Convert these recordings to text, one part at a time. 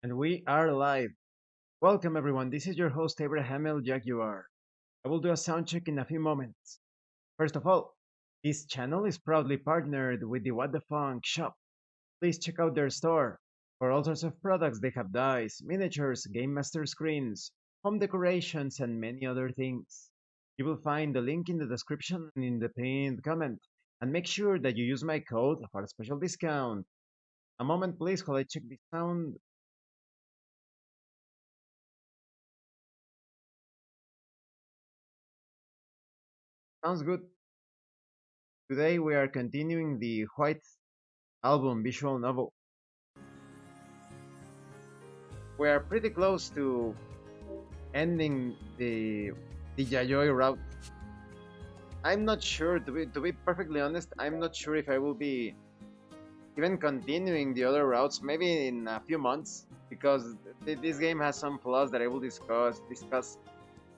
And we are live. Welcome everyone, this is your host Abraham El Jaguar. I will do a sound check in a few moments. First of all, this channel is proudly partnered with the What the Funk shop. Please check out their store. For all sorts of products, they have dice, miniatures, game master screens, home decorations, and many other things. You will find the link in the description and in the pinned comment. And make sure that you use my code for a special discount. A moment please while I check the sound. Sounds good. Today we are continuing the White Album visual novel. We are pretty close to ending the Yayoi route. I'm not sure, to be perfectly honest, I'm not sure if I will be even continuing the other routes, maybe in a few months, because this game has some flaws that I will discuss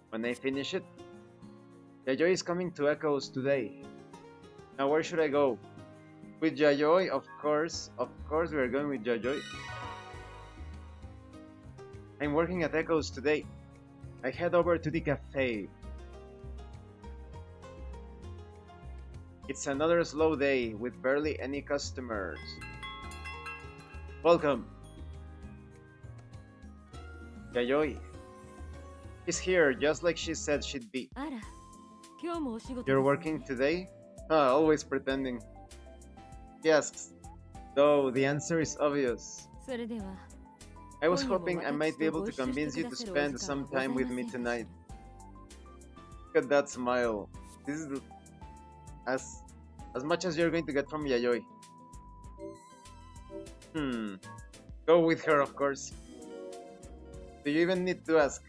when I finish it. Yayoi is coming to Echoes today. Now where should I go? With Yayoi, of course we are going with Yayoi. I'm working at Echoes today. I head over to the cafe. It's another slow day with barely any customers. Welcome. Yayoi. She's here just like she said she'd be. You're working today? Always pretending. He asks, though the answer is obvious. I was hoping I might be able to convince you to spend some time with me tonight. Look at that smile. This is as much as you're going to get from Yayoi. Go with her, of course. Do you even need to ask?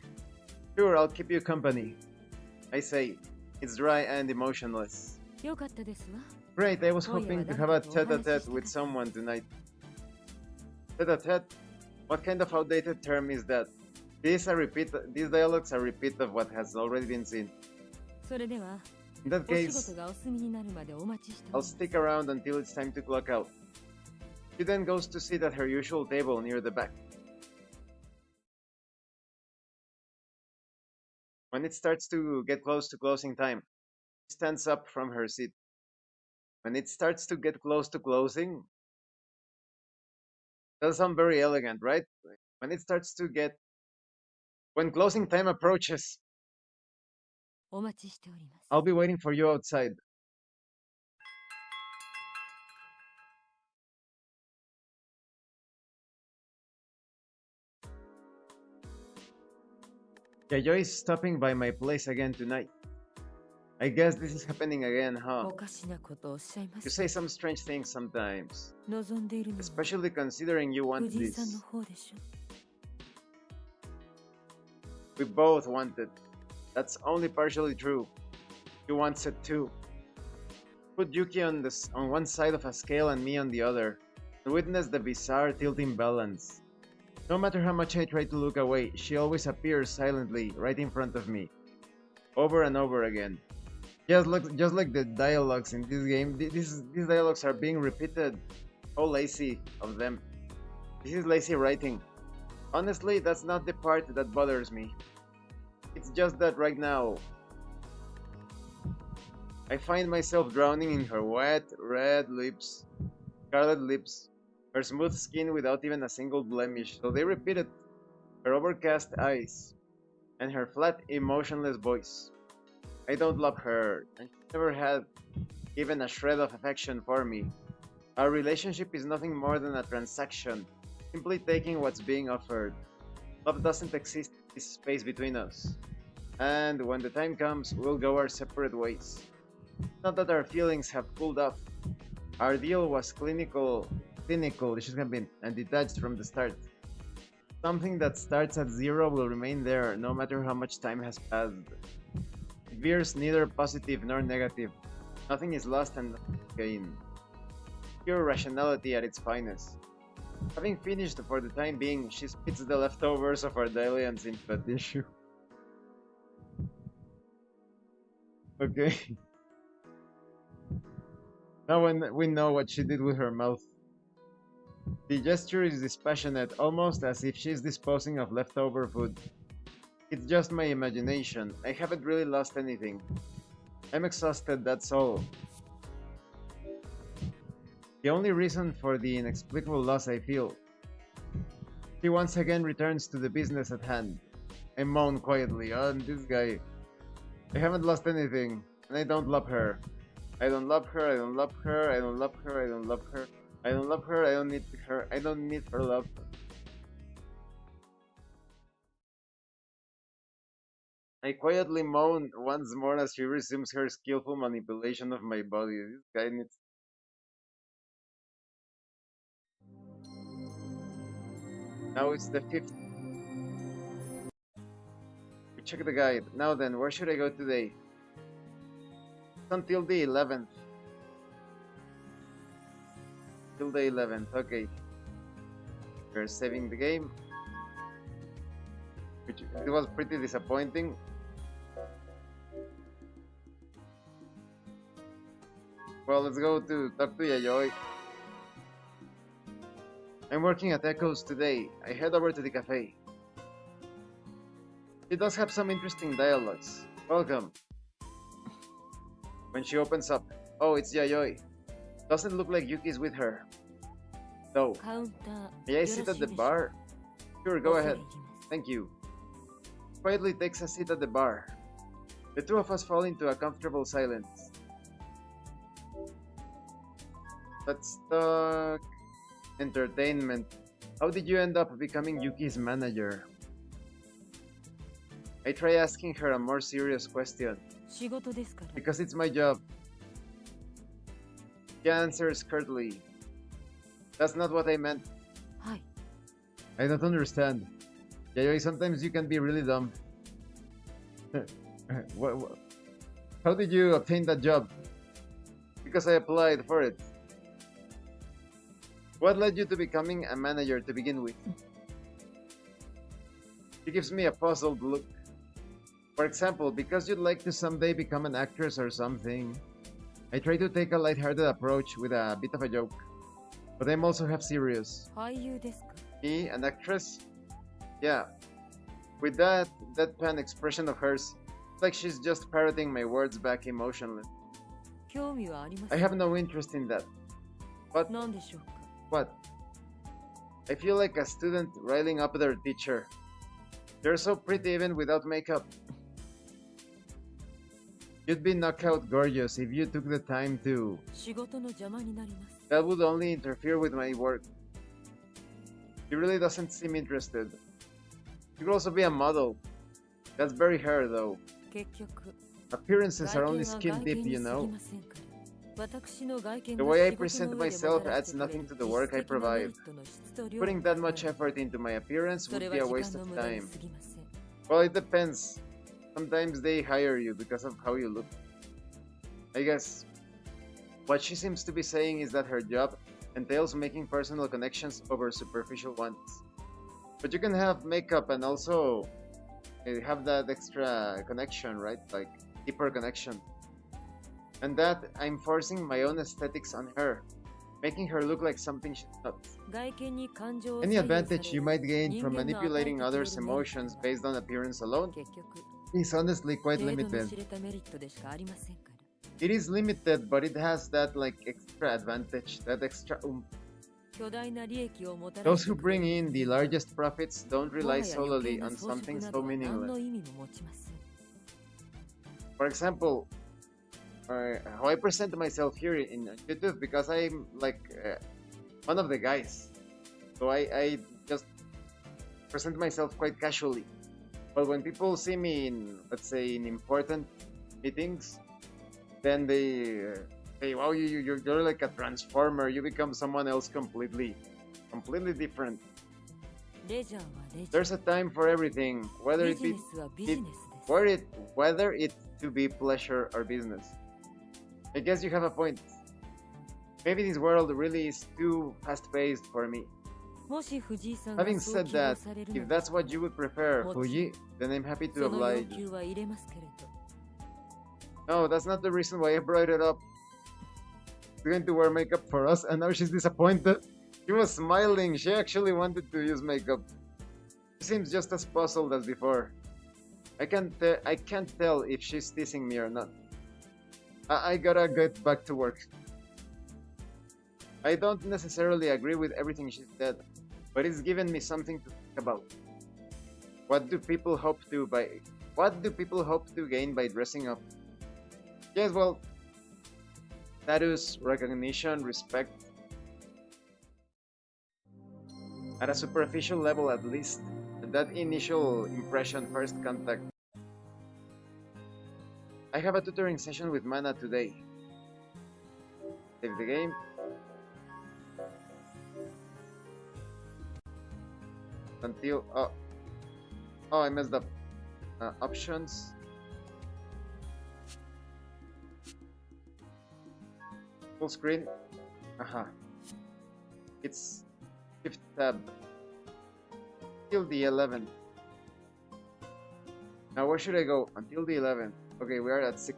Sure, I'll keep you company. I say, it's dry and emotionless. Great, I was hoping to have a tete-a-tete with someone tonight. Tete-a-tete? What kind of outdated term is that? These dialogues are a repeat of what has already been seen. In that case, I'll stick around until it's time to clock out. She then goes to sit at her usual table near the back. When it starts to get close to closing time, she stands up from her seat. When it starts to get close to closing, that sounds very elegant, right? When closing time approaches, I'll be waiting for you outside. Yayoi is stopping by my place again tonight. I guess this is happening again, huh? You say some strange things sometimes, especially considering you want this. We both want it. That's only partially true. He wants it too. Put Yuki on one side of a scale and me on the other, and witness the bizarre tilting balance. No matter how much I try to look away, she always appears silently right in front of me, over and over again. Just like the dialogues in this game, these dialogues are being repeated. How lazy of them. This is lazy writing. Honestly, that's not the part that bothers me. It's just that right now, I find myself drowning in her wet, red lips, scarlet lips, her smooth skin without even a single blemish, so they repeated, her overcast eyes, and her flat, emotionless voice. I don't love her, and she never had even a shred of affection for me. Our relationship is nothing more than a transaction, simply taking what's being offered. Love doesn't exist in this space between us. And when the time comes, we'll go our separate ways. Not that our feelings have cooled off. Our deal was clinical, and detached from the start. Something that starts at zero will remain there no matter how much time has passed. It veers neither positive nor negative. Nothing is lost and nothing is gained. Pure rationality at its finest. Having finished for the time being, she spits the leftovers of our dalliance into a tissue. Okay. Now when we know what she did with her mouth. The gesture is dispassionate, almost as if she's disposing of leftover food. It's just my imagination. I haven't really lost anything. I'm exhausted, that's all. The only reason for the inexplicable loss I feel. She once again returns to the business at hand. I moan quietly. Oh, this guy. I haven't lost anything, and I don't love her. I don't love her, I don't love her, I don't love her, I don't love her. I don't love her, I don't need her, I don't need her love. I quietly moan once more as she resumes her skillful manipulation of my body. This guy needs. Now it's the 5th. We check the guide. Now then, where should I go today? It's until the 11th. Till the 11th, okay. We're saving the game. Which it was pretty disappointing. Well, let's go to talk to Yayoi. I'm working at Echoes today. I head over to the cafe. It does have some interesting dialogues. Welcome. When she opens up, oh, it's Yayoi. Doesn't look like Yuki's with her. No. May I sit at the bar? Sure, go ahead. Thank you. Quietly takes a seat at the bar. The two of us fall into a comfortable silence. Let's talk entertainment. How did you end up becoming Yuki's manager? I try asking her a more serious question. Because it's my job. She answers curtly. That's not what I meant. I don't understand. Yayoi, sometimes you can be really dumb. How did you obtain that job? Because I applied for it. What led you to becoming a manager to begin with? She gives me a puzzled look. For example, because you'd like to someday become an actress or something. I try to take a lighthearted approach with a bit of a joke. But I'm also half serious. Me, an actress? Yeah. With that deadpan expression of hers, it's like she's just parroting my words back emotionless. I have no interest in that. But what? I feel like a student riling up their teacher. They're so pretty even without makeup. You'd be knockout gorgeous if you took the time to. That would only interfere with my work. She really doesn't seem interested. You could also be a model. That's very her though. Appearances are only skin deep, you know. The way I present myself adds nothing to the work I provide. Putting that much effort into my appearance would be a waste of time. Well, it depends. Sometimes they hire you because of how you look. I guess what she seems to be saying is that her job entails making personal connections over superficial ones. But you can have makeup and also have that extra connection, right? Like deeper connection. And that I'm forcing my own aesthetics on her, making her look like something she's not. Any advantage you might gain from manipulating others' emotions based on appearance alone is honestly quite limited. It is limited, but it has that like extra advantage, that extra oomph. Those who bring in the largest profits don't rely solely on something so meaningless. For example, how I present myself here in YouTube, because I'm like one of the guys, so I just present myself quite casually. But when people see me in, let's say, in important meetings, then they say, "Wow, you're like a transformer. You become someone else completely different." There's a time for everything, whether it to be pleasure or business. I guess you have a point. Maybe this world really is too fast-paced for me. Having said that, if that's what you would prefer, Fuji, then I'm happy to oblige. No, that's not the reason why I brought it up. She's going to wear makeup for us, and now she's disappointed. She was smiling. She actually wanted to use makeup. She seems just as puzzled as before. I can't tell if she's teasing me or not. I gotta get back to work. I don't necessarily agree with everything she said, but it's given me something to think about. What do people hope to by What do people hope to gain by dressing up? Yes, well, status, recognition, respect, at a superficial level at least. That initial impression, first contact. I have a tutoring session with Mana today. Save the game. Until I messed up. Options. Full screen. Aha. It's Shift tab. Till the 11th. Now where should I go? Until the 11th. Okay, we are at 6.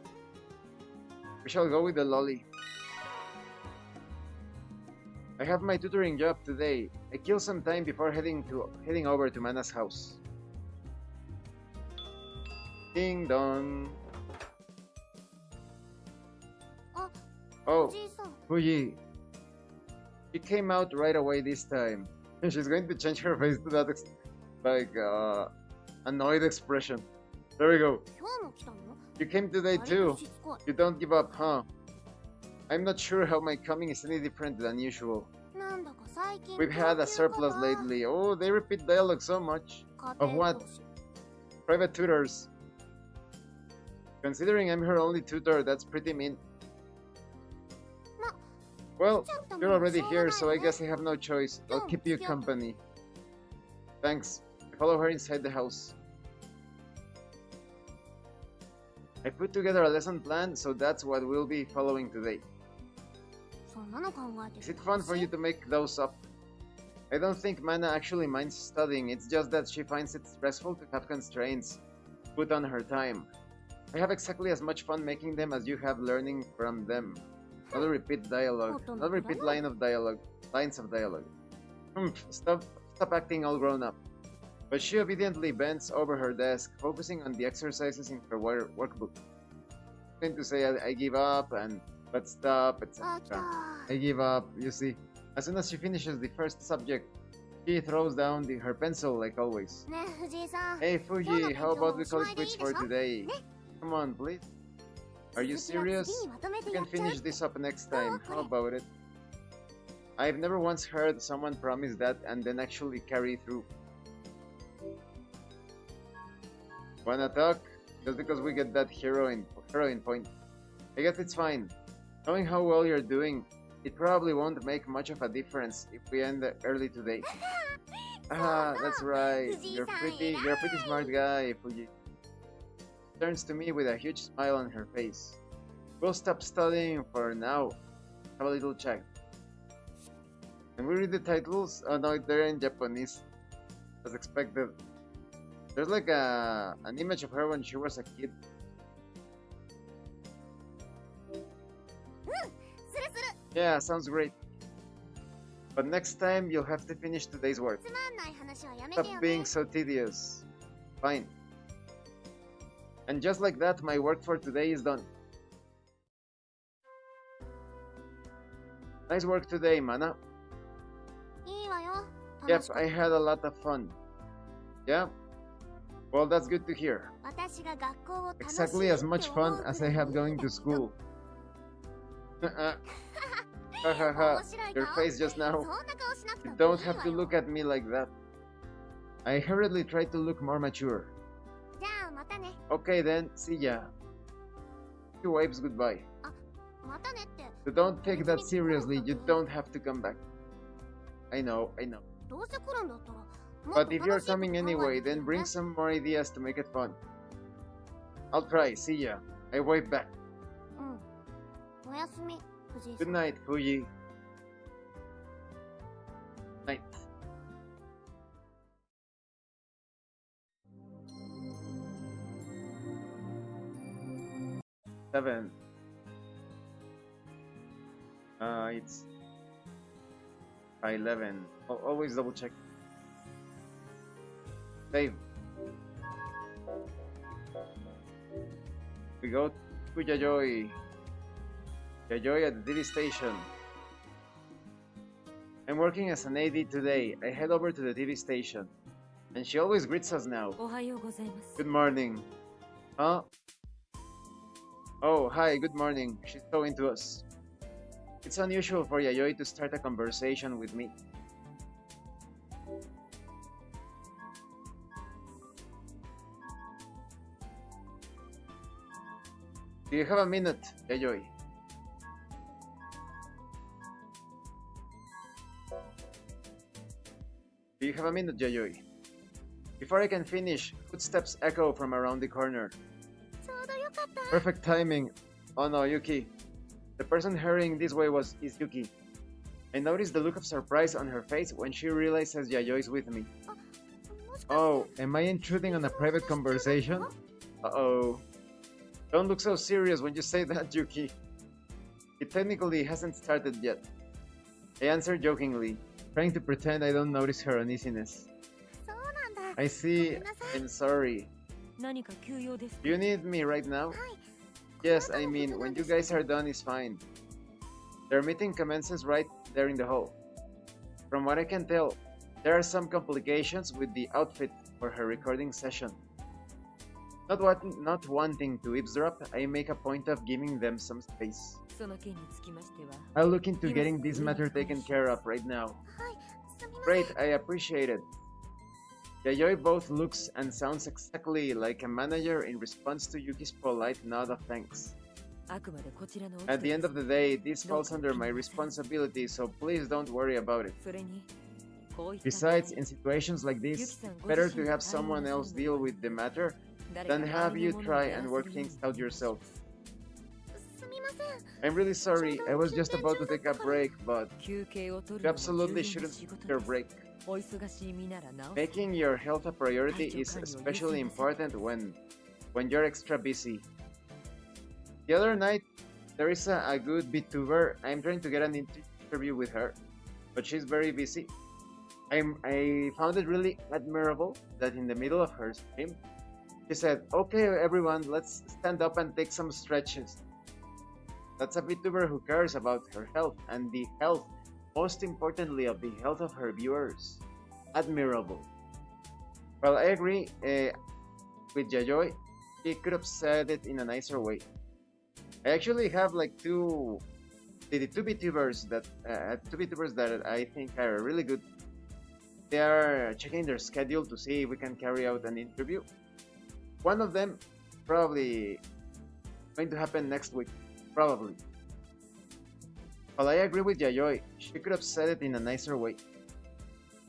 We shall go with the lolly. I have my tutoring job today. I kill some time before heading over to Mana's house. Ding dong. Oh, Fuji. She came out right away this time. She's going to change her face to that annoyed expression. There we go. You came today too. You don't give up, huh? I'm not sure how my coming is any different than usual. We've had a surplus lately. Oh, they repeat dialogue so much. Of what? Private tutors. Considering I'm her only tutor, that's pretty mean. Well, you're already here, so I guess I have no choice. I'll keep you company. Thanks. I follow her inside the house. I put together a lesson plan, so that's what we'll be following today. Is it fun for you to make those up? I don't think Mana actually minds studying, it's just that she finds it stressful to have constraints put on her time. I have exactly as much fun making them as you have learning from them. Not a repeat dialogue, not a repeat lines of dialogue. Stop acting all grown up. But she obediently bends over her desk, focusing on the exercises in her workbook. Trying to say I give up and let's stop, etc. I give up, you see. As soon as she finishes the first subject, she throws down her pencil like always. Hey Fuji, how about we call it quits for today? Come on, please. Are you serious? We can finish this up next time. How about it? I've never once heard someone promise that and then actually carry through. Wanna talk? Just because we get that heroine point. I guess it's fine. Knowing how well you're doing, it probably won't make much of a difference if we end early today. That's right. You're a pretty smart guy, Fuji. Turns to me with a huge smile on her face. We'll stop studying for now. Have a little chat. Can we read the titles? Oh no, they're in Japanese. As expected. There's like an image of her when she was a kid. Yeah, sounds great. But next time you'll have to finish today's work. Stop being so tedious. Fine. And just like that, my work for today is done. Nice work today, Mana. Yep, I had a lot of fun. Yeah? Well, that's good to hear. Exactly as much fun as I had going to school. Your face just now. You don't have to look at me like that. I hurriedly tried to look more mature. Okay then, see ya. She waves goodbye. So don't take that seriously, you don't have to come back. I know. But if you're coming anyway, then bring some more ideas to make it fun. I'll try, see ya. I wave back. Good night, Fuji. Night. Seven. It's 11. Always double check. Save. We go to Yayoi. Yayoi at the TV station. I'm working as an AD today. I head over to the TV station. And she always greets us now. Good morning. Huh? Oh, hi, good morning. She's so into us. It's unusual for Yayoi to start a conversation with me. Do you have a minute, Yayoi? Do you have a minute, Yayoi? Before I can finish, footsteps echo from around the corner. Perfect timing. Oh no, Yuki. The person hurrying this way is Yuki. I noticed the look of surprise on her face when she realizes Yayoi is with me. Oh, am I intruding on a private conversation? Uh-oh. Don't look so serious when you say that, Yuki. It technically hasn't started yet. I answered jokingly, trying to pretend I don't notice her uneasiness. I see. I'm sorry. Do you need me right now? Yes, I mean, when you guys are done is fine. Their meeting commences right there in the hall. From what I can tell, there are some complications with the outfit for her recording session. Not wanting to eavesdrop, I make a point of giving them some space. I'll look into getting this matter taken care of right now. Great, I appreciate it. Yayoi both looks and sounds exactly like a manager in response to Yuki's polite nod of thanks. At the end of the day, this falls under my responsibility, so please don't worry about it. Besides, in situations like this, it's better to have someone else deal with the matter than have you try and work things out yourself. I'm really sorry, I was just about to take a break, but you absolutely shouldn't take your break. Making your health a priority is especially important when you're extra busy. The other night, there is a good VTuber. I'm trying to get an interview with her, but she's very busy. I found it really admirable that in the middle of her stream, she said, "Okay, everyone, let's stand up and take some stretches." That's a VTuber who cares about her health and the health, most importantly, of the health of her viewers. Admirable. Well, I agree with Yayoi. She could have said it in a nicer way. I actually have like two VTubers that I think are really good. They are checking their schedule to see if we can carry out an interview. One of them probably going to happen next week. Probably. While I agree with Yayoi, she could have said it in a nicer way.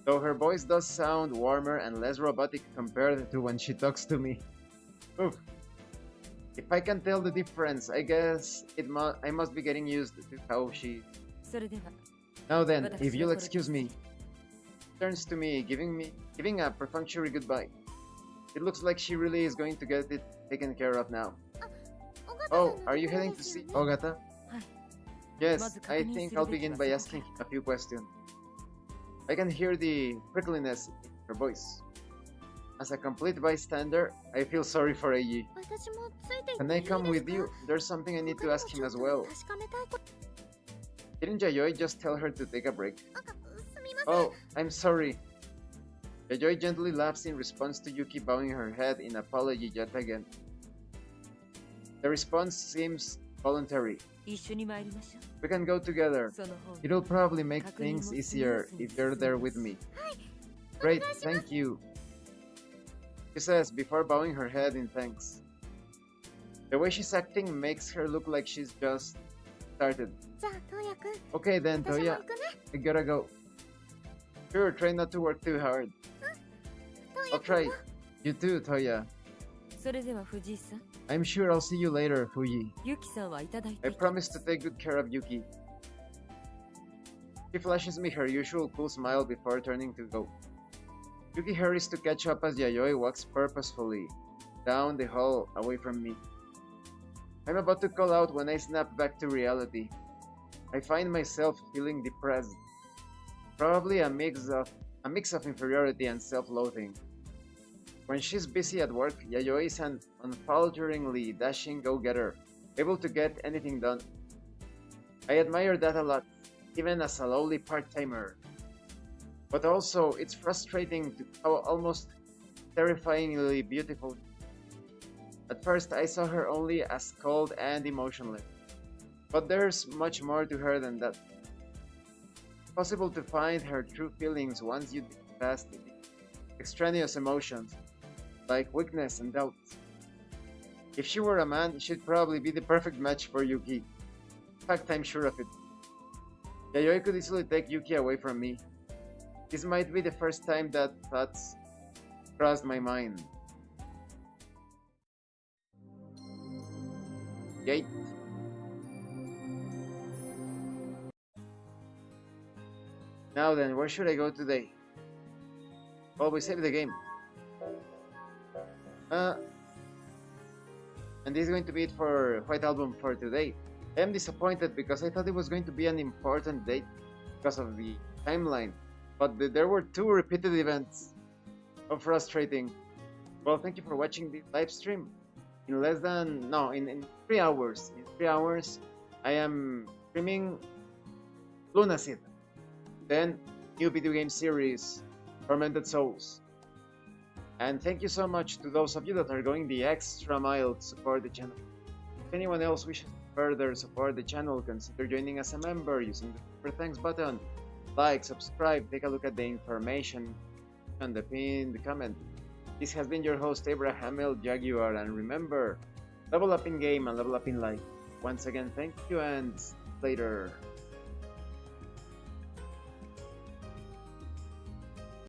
Though her voice does sound warmer and less robotic compared to when she talks to me. Oof. If I can tell the difference, I guess I must be getting used to how she... Now then, if you'll excuse me. Turns to me, giving a perfunctory goodbye. It looks like she really is going to get it taken care of now. Oh, are you heading to see Ogata? Yes, I think I'll begin by asking a few questions. I can hear the prickliness in her voice. As a complete bystander, I feel sorry for Eiji. Can I come with you? There's something I need to ask him as well. Didn't Yayoi just tell her to take a break? Oh, I'm sorry. Yayoi gently laughs in response to Yuki bowing her head in apology yet again. The response seems voluntary. We can go together. It'll probably make things easier if you're there with me. Great, thank you. She says before bowing her head in thanks. The way she's acting makes her look like she's just started. Okay then, Toya. I gotta go. Sure, try not to work too hard. I'll try. You too, Toya. I'm sure I'll see you later, Fuji. I promise to take good care of Yuki. She flashes me her usual cool smile before turning to go. Yuki hurries to catch up as Yayoi walks purposefully down the hall away from me. I'm about to call out when I snap back to reality. I find myself feeling depressed. Probably a mix of inferiority and self-loathing. When she's busy at work, Yayoi is an unfalteringly dashing go-getter, able to get anything done. I admire that a lot, even as a lowly part-timer. But also, it's frustrating to how almost terrifyingly beautiful. At first, I saw her only as cold and emotionless, but there's much more to her than that. It's possible to find her true feelings once you get past the extraneous emotions, like weakness and doubt. If she were a man, she'd probably be the perfect match for Yuki. In fact, I'm sure of it. Yayoi could easily take Yuki away from me. This might be the first time that thoughts crossed my mind. Gate. Now then, where should I go today? Well, we saved the game. Uh, and this is going to be it for White Album for today. I am disappointed because I thought it was going to be an important date because of the timeline, but there were two repeated events. How frustrating. Well, thank you for watching this live stream. In less than, no, in 3 hours. In 3 hours, I am streaming Lunacid. Then, new video game series, Tormented Souls. And thank you so much to those of you that are going the extra mile to support the channel. If anyone else wishes to further support the channel, consider joining as a member using the super thanks button. Like, subscribe, take a look at the information on the pinned comment. This has been your host Abraham L. Jaguar, and remember, level up in game and level up in life. Once again, thank you and later.